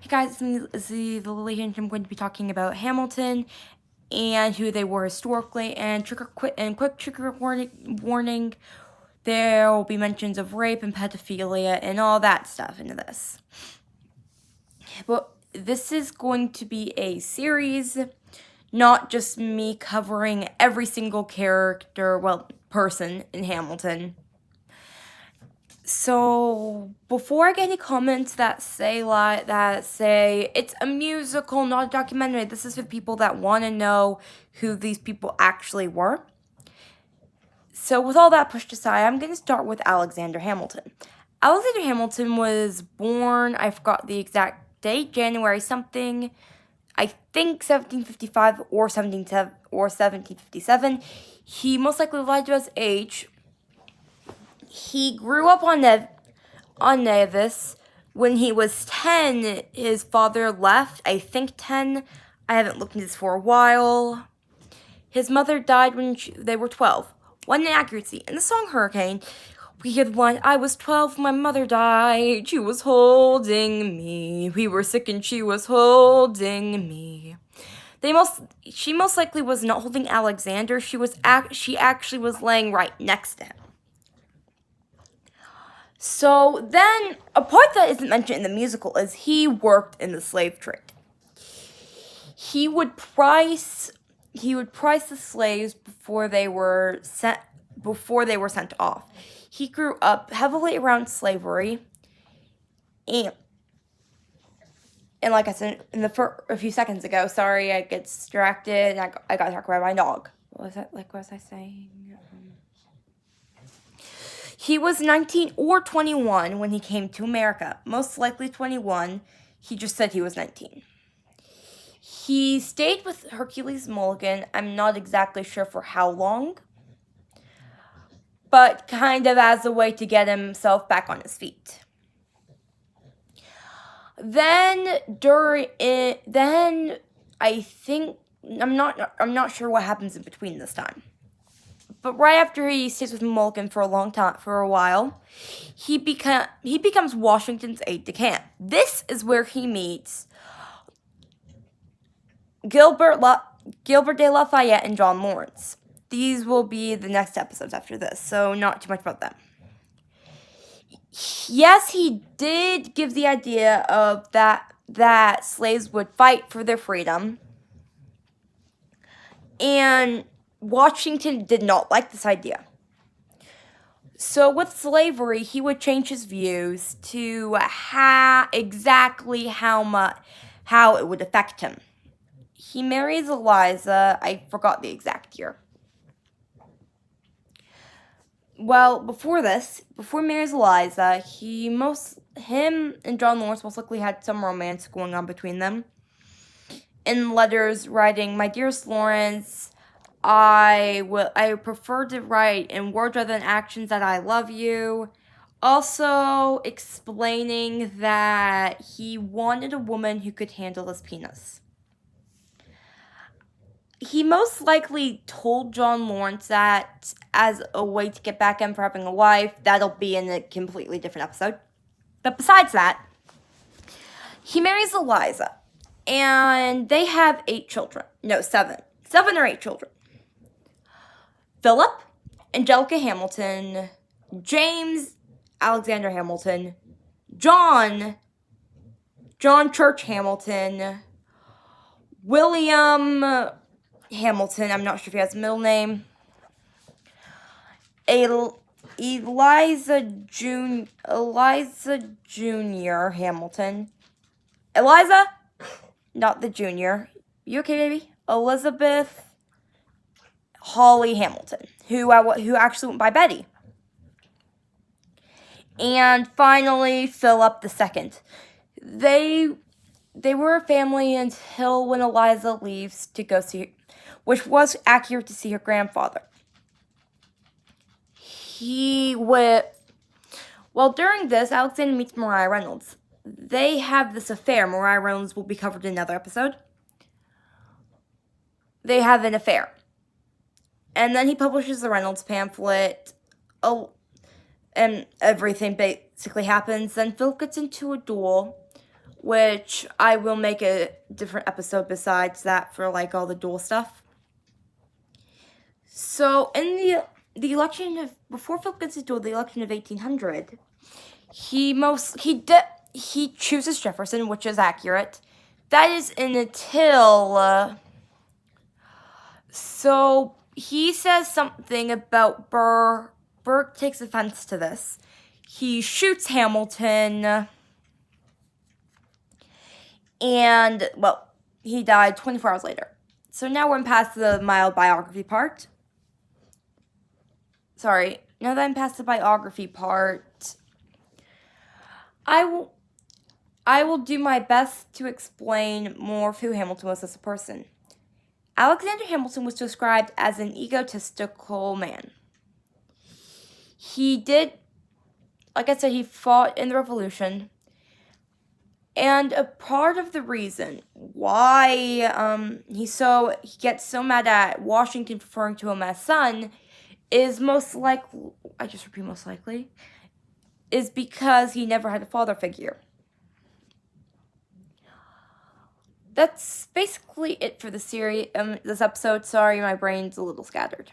Hey guys, it's the Lily and I'm going to be talking about Hamilton and who they were historically. And quick trigger warning: there will be mentions of rape and pedophilia and all that stuff into this. But this is going to be a series, not just me covering every single person in Hamilton. So before I get any comments that say it's a musical, not a documentary, this is for people that want to know who these people actually were. So with all that pushed aside, I'm going to start with Alexander Hamilton. Alexander Hamilton was born, I forgot the exact date, January something, I think 1755 or 1757. He most likely lied to his age. He grew up on Nevis. When he was 10, his father left. I think 10. I haven't looked into this for a while. His mother died when they were 12. One inaccuracy. In the song Hurricane, we had one, I was 12, my mother died. She was holding me. We were sick and she was holding me. She most likely was not holding Alexander. She actually was laying right next to him. So then, a part that isn't mentioned in the musical is he worked in the slave trade. He would price the slaves before they were sent off. He grew up heavily around slavery, and like I said a few seconds ago, sorry, I get distracted. I got talked about my dog. What was I saying? He was 19 or 21 when he came to America. Most likely 21. He just said he was 19. He stayed with Hercules Mulligan. I'm not exactly sure for how long, but kind of as a way to get himself back on his feet. Then I think I'm not sure what happens in between this time. But right after he stays with Mulligan for a while, he becomes Washington's aide-de-camp. This is where he meets Gilbert de Lafayette and John Lawrence. These will be the next episodes after this, so not too much about them. Yes, he did give the idea of that slaves would fight for their freedom, and Washington did not like this idea. So with slavery, he would change his views to exactly how it would affect him. He marries Eliza. I forgot the exact year. Well, before he marries Eliza, him and John Lawrence most likely had some romance going on between them. In letters writing, "My dearest Lawrence, I prefer to write in words rather than actions that I love you." Also explaining that he wanted a woman who could handle his penis. He most likely told John Lawrence that as a way to get back at him for having a wife. That'll be in a completely different episode. But besides that, he marries Eliza, and they have 8 children. No, 7. 7 or 8 children. Philip, Angelica Hamilton, James Alexander Hamilton, John Church Hamilton, William Hamilton, I'm not sure if he has a middle name, Eliza Jr. Hamilton. Eliza, not the junior. You okay, baby? Elizabeth Holly Hamilton, who actually went by Betty. And finally, Philip II. They were a family until when Eliza leaves to go see, which was accurate to see her grandfather. During this, Alexander meets Mariah Reynolds. They have this affair. Mariah Reynolds will be covered in another episode. They have an affair. And then he publishes the Reynolds pamphlet. And everything basically happens. Then Philip gets into a duel which I will make a different episode besides that for like all the dual stuff. So in the election of, before Philip gets his duel, the election of 1800, he chooses Jefferson, which is accurate. That is until so he says something about Burr. Burr takes offense to this. He shoots Hamilton, and, well, he died 24 hours later. So now we're past the mild biography part. Sorry, now that I'm past the biography part, I will do my best to explain more of who Hamilton was as a person. Alexander Hamilton was described as an egotistical man. He did, like I said, he fought in the Revolution. And a part of the reason why he gets so mad at Washington referring to him as son is most likely, is because he never had a father figure. That's basically it for the series, this episode. Sorry, my brain's a little scattered.